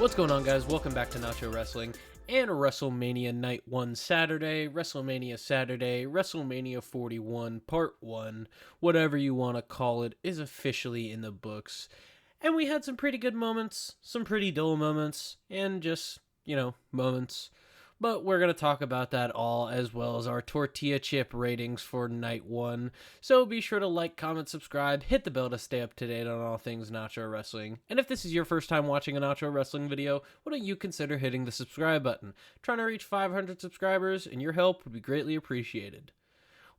What's going on, guys? Welcome back to Nacho Wrestling and WrestleMania Night 1 Saturday, WrestleMania 41 Part 1, whatever you want to call it, is officially in the books. And we had some pretty good moments, some pretty dull moments, and just, moments. But we're going to talk about that all, as well as our tortilla chip ratings for Night 1. So be sure to like, comment, subscribe, hit the bell to stay up to date on all things Nacho Wrestling. And if this is your first time watching a Nacho Wrestling video, why don't you consider hitting the subscribe button? Trying to reach 500 subscribers, and your help would be greatly appreciated.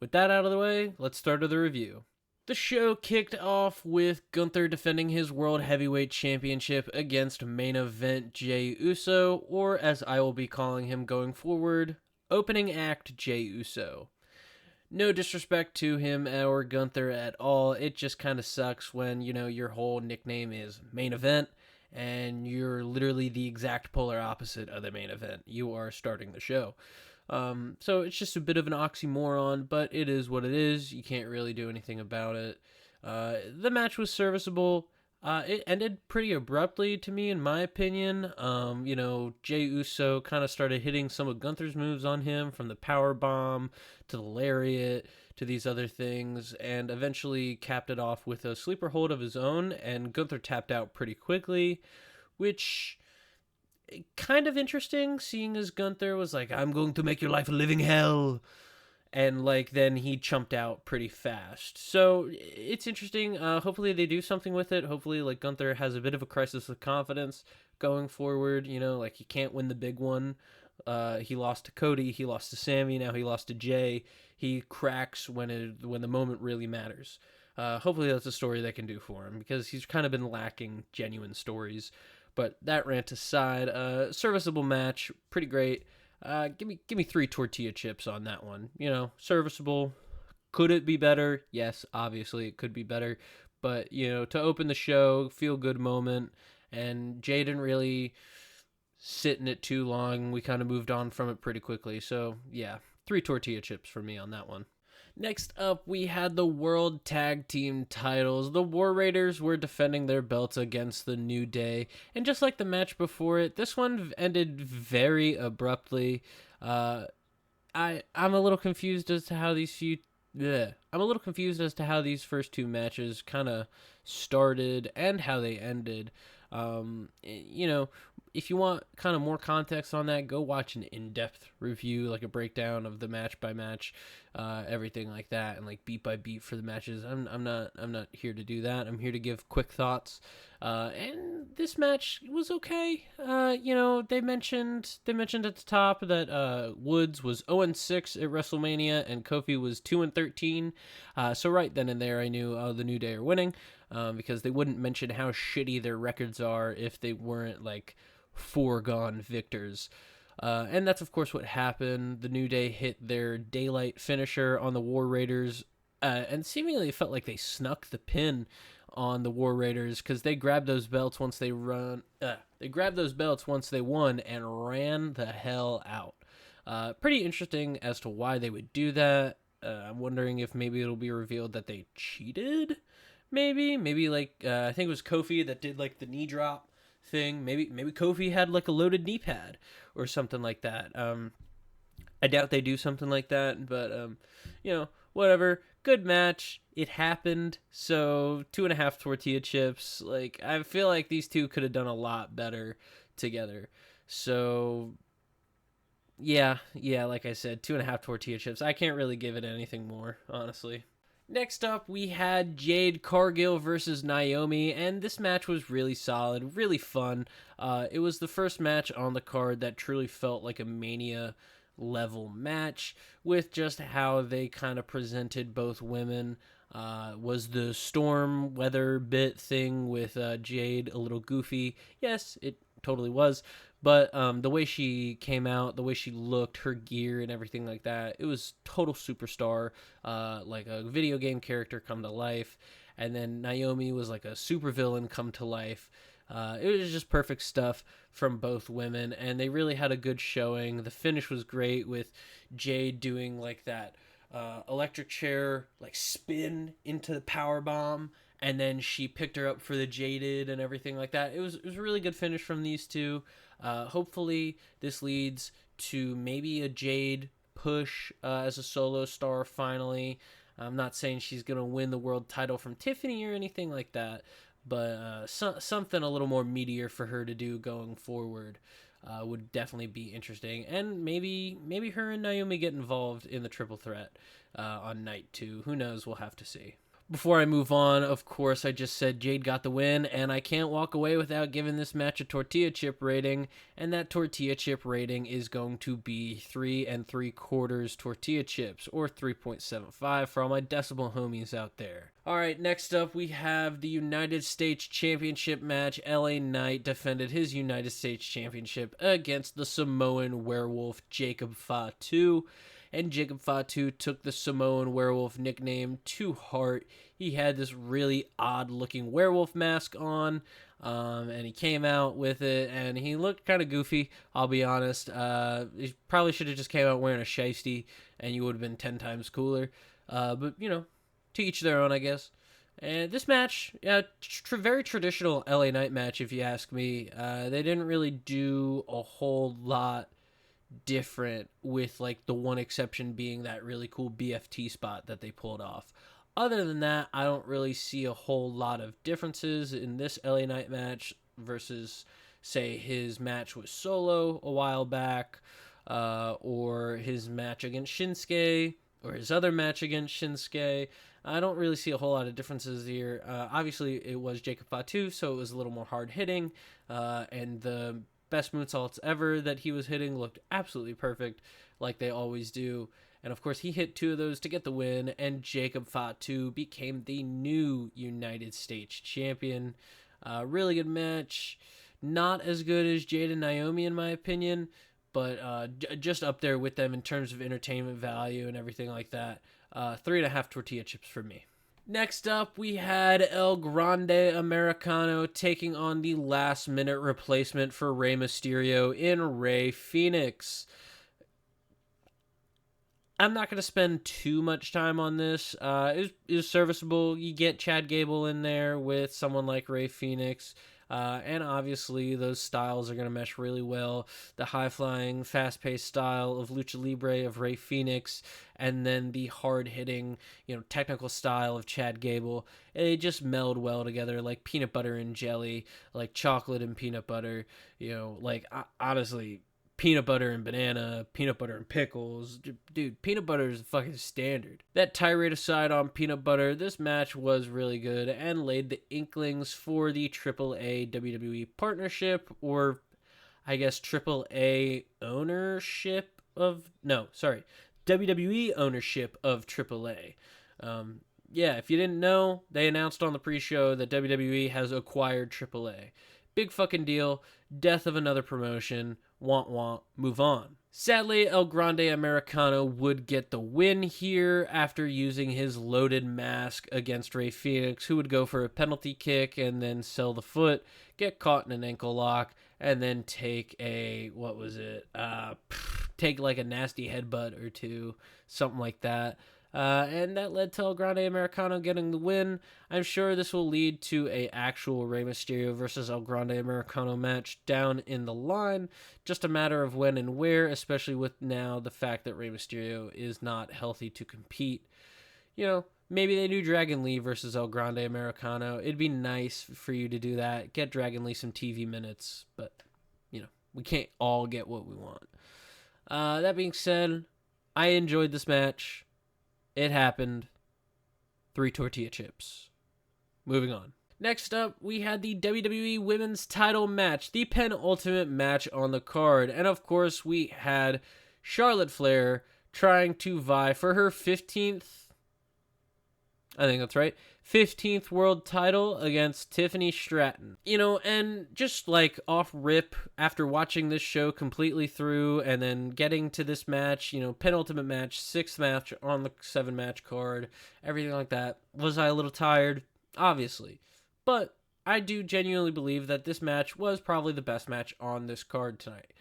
With that out of the way, let's start with the review. The show kicked off with Gunther defending his World Heavyweight Championship against main event Jey Uso, or as I will be calling him going forward, Opening Act Jey Uso. No disrespect to him or Gunther at all, it just kind of sucks when, your whole nickname is main event, and you're literally the exact polar opposite of the main event. You are starting the show. So it's just a bit of an oxymoron, but it is what it is. You can't really do anything about it. The match was serviceable. It ended pretty abruptly to me, in my opinion. Jey Uso kind of started hitting some of Gunther's moves on him, from the power bomb to the lariat to these other things, and eventually capped it off with a sleeper hold of his own, and Gunther tapped out pretty quickly, which kind of interesting, seeing as Gunther was like, I'm going to make your life a living hell, and then he chumped out pretty fast. So it's interesting. Hopefully they do something with it. Hopefully Gunther has a bit of a crisis of confidence going forward. He can't win the big one. He lost to Cody, he lost to Sammy, now he lost to Jay. He cracks when the moment really matters. Hopefully that's a story they can do for him, because he's kind of been lacking genuine stories. But that rant aside, serviceable match, pretty great. Give me 3 tortilla chips on that one. Serviceable. Could it be better? Yes, obviously it could be better. But, to open the show, feel good moment. And Jay didn't really sit in it too long. We kind of moved on from it pretty quickly. So, yeah, 3 tortilla chips for me on that one. Next up, we had the World Tag Team titles. The War Raiders were defending their belts against the New Day, and just like the match before it, this one ended very abruptly. I'm a little confused as to how these first 2 matches kind of started and how they ended. If you want kind of more context on that, go watch an in-depth review, like a breakdown of the match by match, everything like that, and beat by beat for the matches. I'm not here to do that. I'm here to give quick thoughts. And this match was okay. They mentioned at the top that Woods was 0-6 at WrestleMania and Kofi was 2-13. So right then and there, I knew the New Day are winning, because they wouldn't mention how shitty their records are if they weren't foregone victors. And that's of course what happened. The New Day hit their daylight finisher on the War Raiders, and seemingly it felt like they snuck the pin on the War Raiders, because they grabbed those belts once they won and ran the hell out. Pretty interesting as to why they would do that. I'm wondering if maybe it'll be revealed that they cheated. Maybe I think it was Kofi that did the knee drop thing. Maybe Kofi had a loaded knee pad or something like that. I doubt they do something like that, but whatever. Good match. It happened. So 2.5 tortilla chips. I feel like these two could have done a lot better together. So yeah, like I said, 2.5 tortilla chips. I can't really give it anything more, honestly. Next up, we had Jade Cargill versus Naomi, and this match was really solid, really fun. It was the first match on the card that truly felt like a Mania level match, with just how they kind of presented both women. Was the storm weather bit thing with Jade a little goofy? Yes, it totally was. But the way she came out, the way she looked, her gear and everything like that, it was total superstar, like a video game character come to life. And then Naomi was like a supervillain come to life. It was just perfect stuff from both women, and they really had a good showing. The finish was great, with Jade doing that electric chair spin into the power bomb, and then she picked her up for the Jaded and everything like that. It was a really good finish from these two. Hopefully, this leads to maybe a Jade push as a solo star finally. I'm not saying she's going to win the world title from Tiffany or anything like that, but something a little more meatier for her to do going forward would definitely be interesting. And maybe her and Naomi get involved in the triple threat on night 2. Who knows? We'll have to see. Before I move on, of course, I just said Jade got the win, and I can't walk away without giving this match a tortilla chip rating, and that tortilla chip rating is going to be 3 3/4 tortilla chips, or 3.75 for all my decibel homies out there. Alright, next up we have the United States Championship match. LA Knight defended his United States Championship against the Samoan werewolf Jacob Fatu. And Jacob Fatu took the Samoan werewolf nickname to heart. He had this really odd looking werewolf mask on, and he came out with it, and he looked kind of goofy, I'll be honest. He probably should have just came out wearing a shiesty, and you would have been 10 times cooler. But, to each their own, I guess. And this match, very traditional LA Knight match, if you ask me. They didn't really do a whole lot different, with like the one exception being that really cool BFT spot that they pulled off. Other than that, I don't really see a whole lot of differences in this LA Knight match versus, say, his match with Solo a while back, or his match against Shinsuke, or his other match against Shinsuke. I don't really see a whole lot of differences here. Obviously, it was Jacob Fatu, so it was a little more hard hitting, and the best moonsaults ever that he was hitting looked absolutely perfect, like they always do. And of course, he hit 2 of those to get the win, and Jacob Fatu became the new United States champion. Really good match. Not as good as Jade and Naomi, in my opinion, but just up there with them in terms of entertainment value and everything like that. 3.5 tortilla chips for me. Next up, we had El Grande Americano taking on the last-minute replacement for Rey Mysterio in Rey Fenix. I'm not going to spend too much time on this. It was serviceable. You get Chad Gable in there with someone like Rey Fenix. And obviously, those styles are going to mesh really well. The high-flying, fast-paced style of Lucha Libre of Rey Fenix, and then the hard-hitting, technical style of Chad Gable. They just meld well together, like peanut butter and jelly, like chocolate and peanut butter. Honestly, peanut butter and banana, peanut butter and pickles. Dude, peanut butter is fucking standard. That tirade aside on peanut butter, this match was really good and laid the inklings for the AAA WWE partnership, or I guess AAA ownership of... No, sorry. WWE ownership of AAA. If you didn't know, they announced on the pre-show that WWE has acquired AAA. Big fucking deal. Death of another promotion. Want, move on. Sadly, El Grande Americano would get the win here after using his loaded mask against Rey Fenix, who would go for a penalty kick and then sell the foot, get caught in an ankle lock, and then take take like a nasty headbutt or two, something like that. And that led to El Grande Americano getting the win. I'm sure this will lead to a actual Rey Mysterio versus El Grande Americano match down in the line. Just a matter of when and where, especially with now the fact that Rey Mysterio is not healthy to compete. Maybe they do Dragon Lee versus El Grande Americano. It'd be nice for you to do that. Get Dragon Lee some TV minutes, but, we can't all get what we want. That being said, I enjoyed this match. It happened. 3 tortilla chips. Moving on. Next up, we had the WWE Women's Title match, the penultimate match on the card. And of course, we had Charlotte Flair trying to vie for her 15th, I think that's right, 15th world title against Tiffany Stratton. And just like off rip, after watching this show completely through and then getting to this match, penultimate match, 6th match on the 7-match card, everything like that, was I a little tired? Obviously. But I do genuinely believe that this match was probably the best match on this card tonight.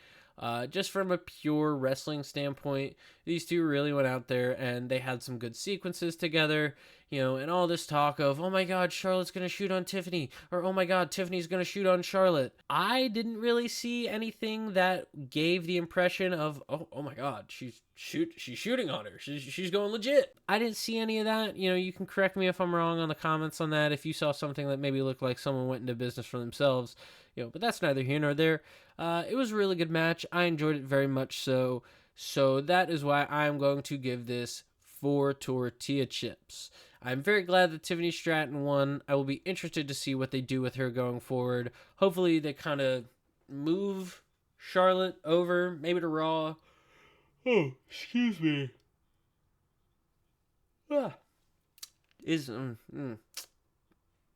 Just from a pure wrestling standpoint, these two really went out there and they had some good sequences together. and all this talk of, oh my God, Charlotte's going to shoot on Tiffany, or oh my God, Tiffany's going to shoot on Charlotte. I didn't really see anything that gave the impression of, oh my God, she's shooting on her. She's going legit. I didn't see any of that. You can correct me if I'm wrong on the comments on that. If you saw something that maybe looked like someone went into business for themselves, but that's neither here nor there. It was a really good match. I enjoyed it very much so. So that is why I'm going to give this 4 tortilla chips. I'm very glad that Tiffany Stratton won. I will be interested to see what they do with her going forward. Hopefully they kind of move Charlotte over, maybe to Raw. Oh, excuse me.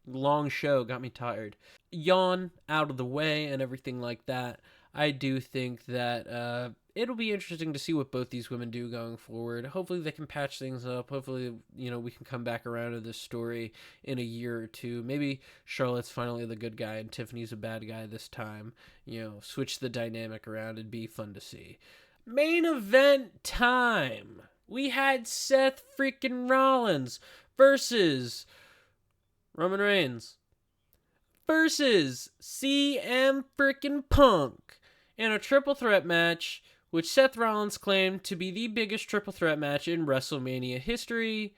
Long show got me tired. Yawn out of the way and everything like that. I do think that it'll be interesting to see what both these women do going forward. Hopefully they can patch things up. Hopefully, we can come back around to this story in a year or two. Maybe Charlotte's finally the good guy and Tiffany's a bad guy this time. Switch the dynamic around. It'd be fun to see. Main event time. We had Seth freaking Rollins versus Roman Reigns versus CM freaking Punk in a triple threat match, which Seth Rollins claimed to be the biggest triple threat match in WrestleMania history.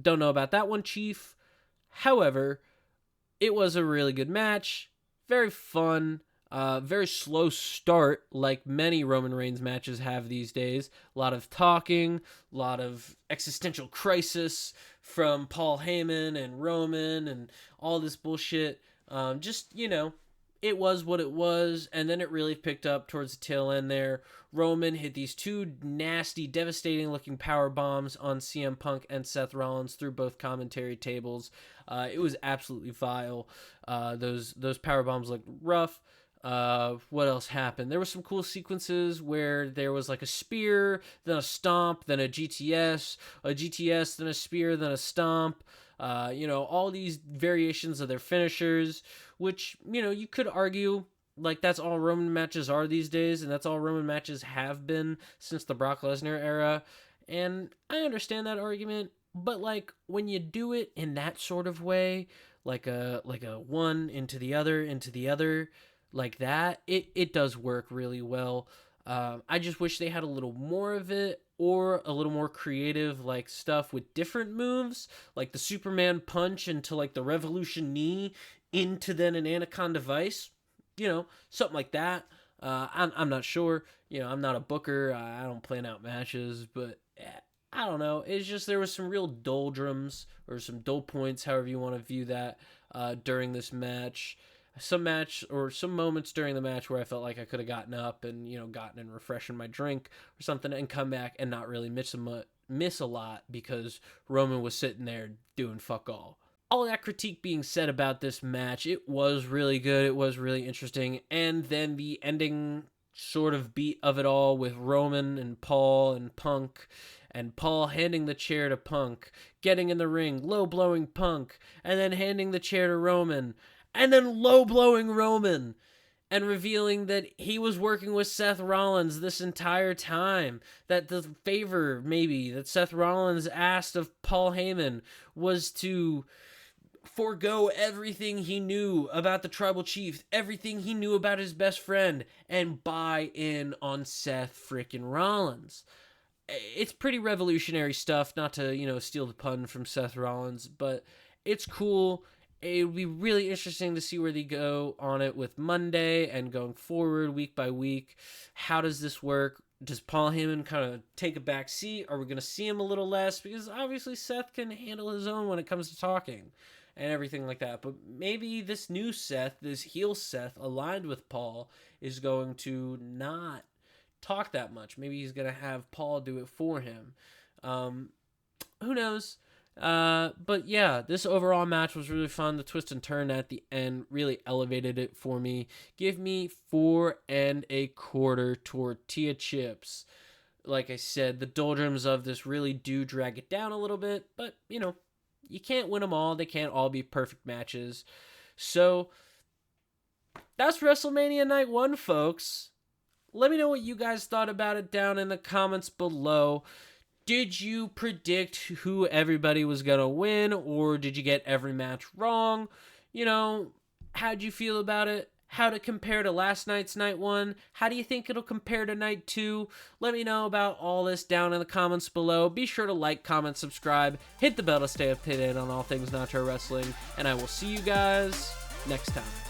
Don't know about that one, Chief. However, it was a really good match. Very fun. Very slow start, like many Roman Reigns matches have these days. A lot of talking, a lot of existential crisis from Paul Heyman and Roman and all this bullshit. It was what it was, and then it really picked up towards the tail end there. Roman hit these 2 nasty, devastating-looking power bombs on CM Punk and Seth Rollins through both commentary tables. It was absolutely vile. Those power bombs looked rough. What else happened? There were some cool sequences where there was like a spear, then a stomp, then a GTS, then a spear, then a stomp. All these variations of their finishers, which, you could argue like that's all Roman matches are these days, and that's all Roman matches have been since the Brock Lesnar era. And I understand that argument, but like when you do it in that sort of way, like a one into the other, like that, it does work really well. I just wish they had a little more of it, or a little more creative like stuff with different moves, like the Superman punch into like the Revolution knee into then an Anaconda Vice, something like that. I'm not sure. I'm not a booker. I don't plan out matches, but I don't know. It's just there was some real doldrums or some dull points, however you want to view that, during this match. Some moments during the match where I felt like I could have gotten up and gotten and refreshed my drink or something and come back and not really miss a lot because Roman was sitting there doing fuck all. All that critique being said about this match, it was really good. It was really interesting. And then the ending sort of beat of it all with Roman and Paul and Punk, and Paul handing the chair to Punk, getting in the ring, low blowing Punk, and then handing the chair to Roman, and then low-blowing Roman, and revealing that he was working with Seth Rollins this entire time. That the favor, maybe, that Seth Rollins asked of Paul Heyman was to forego everything he knew about the Tribal Chief, everything he knew about his best friend, and buy in on Seth frickin' Rollins. It's pretty revolutionary stuff, not to, steal the pun from Seth Rollins, but it's cool. It would be really interesting to see where they go on it with Monday and going forward week by week. How does this work? Does Paul Heyman kind of take a back seat? Are we going to see him a little less? Because obviously Seth can handle his own when it comes to talking and everything like that. But maybe this new Seth, this heel Seth aligned with Paul, is going to not talk that much. Maybe he's going to have Paul do it for him. Who knows? But yeah, this overall match was really fun. The twist and turn at the end really elevated it for me. Give me 4.25 tortilla chips. Like I said, the doldrums of this really do drag it down a little bit, but you can't win them all. They can't all be perfect matches. So that's WrestleMania Night 1, folks. Let me know what you guys thought about it down in the comments below. Did you predict who everybody was going to win, or did you get every match wrong? You know, how'd you feel about it? How'd it compare to last night's night 1? How do you think it'll compare to night 2? Let me know about all this down in the comments below. Be sure to like, comment, subscribe, hit the bell to stay up to date on all things Nacho Wrestling, and I will see you guys next time.